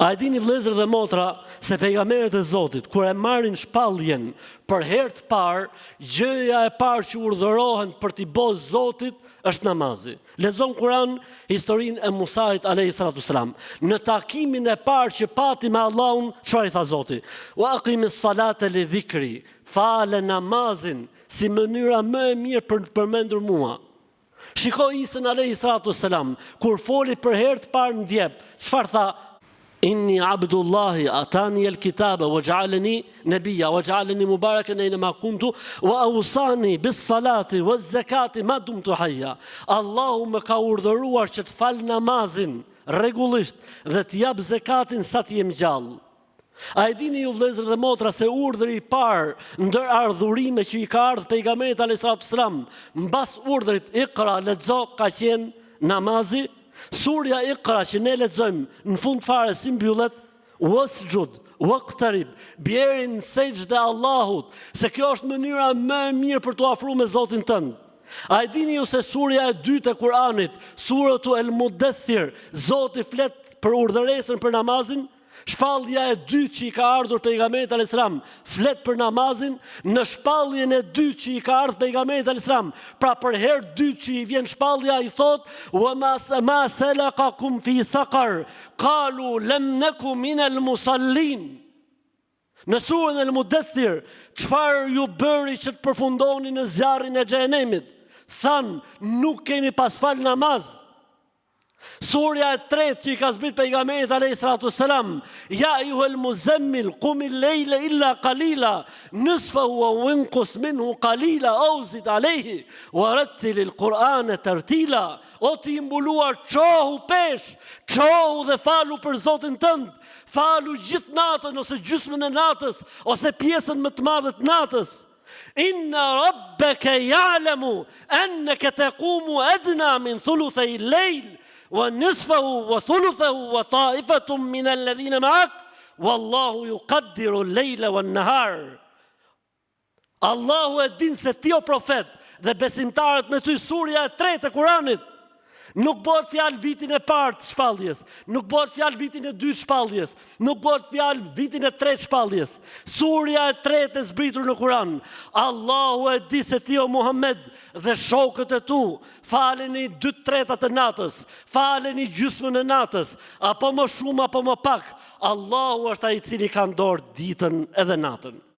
A e dini vëllezër dhe motra se pejgamberët e Zotit kur e marrin shpalljen për herë të parë, gjëja e parë që urdhërohen për t'i bërë Zotit është namazi. Lexon Kur'an historinë e Musait alayhi salatu selam. Në takimin e parë që pati me Allahun, çfarë i tha Zoti? Wa aqimis salata li dhikri. Fale namazin si mënyra më e mirë për të përmendur mua. Shikoj Isën alayhi salatu selam kur foli për herë të parë në djep, çfarë tha? Inni abdullahi atani al-kitaba waj'alani nabiyya waj'alani mubarakan aynama kuntu wa awsani bis-salati waz-zakati ma dumtu hayya. Allahu më ka urdhëruar që të fal namazin rregullisht dhe të jap zakatin sa të jem gjallë. A e dini ju vëllezër dhe motra se urdhri i parë ndër ardhurime që i ka ardhur pejgamberit alayhis salam mbas urdhrit Iqra lexo ka qenë namazi? Surja Iqra që ne lexojmë në fund fare si mbyllet wasjud waqtarib, bjeri në sejdë Allahut, se kjo është mënyra më e mirë për t'u afruar me Zotin tënd. A e dini ju se surja e dytë e Kur'anit, suratu El-Mudaththir, Zoti flet për urdhëresën për namazin? Shpallja e dytë që i ka ardhur pejgamberit alayhis salam flet për namazin. Në shpalljen e dytë që i ka ardhur pejgamberit alayhis salam, pra për herë dytë që i vjen shpallja, i thot wa ma salakakum fi saqar qalu lam naku min al-musallin. Në surën El-Mudaththir, çfarë ju bëri që të përfundoni në zjarrin e xhenemit? Than, nuk kemi pas fal namaz. Surja e tretë që i ka zbrit pejgamberit alayhis salatu selam, ja ayyuhal muzammil qumil layla illa qalila nisfahu wa inqus minhu qalila aw zid alayhi wa rattilil qur'ana tartila. O ti mbuluar, çohu pesh, çohu dhe falu për Zotin tënd. Falu gjithë natën ose gjysmën e natës ose pjesën më të madhe të natës. Inna rabbaka ya'lamu annaka taqumu adna min thuluthay al-layl ونصفه وثلثه وطائفة من الذين معك والله يقدر الليل والنهار. Allahu e din se ti o profet dhe besimtarët me ty, surja e tretë e Kuranit, nuk bëhet fjalë vitin e parë të shpalljes, nuk bëhet fjalë vitin e dytë shpalljes, nuk bëhet fjalë vitin e tretë shpalljes. Surja e tretë e zbritur në Kur'an. Allahu e di se ti o Muhammed dhe shokët e tu faleni 2/3 të natës, faleni gjysmën e natës, apo më shumë apo më pak. Allahu është ai i cili ka në dorë ditën edhe natën.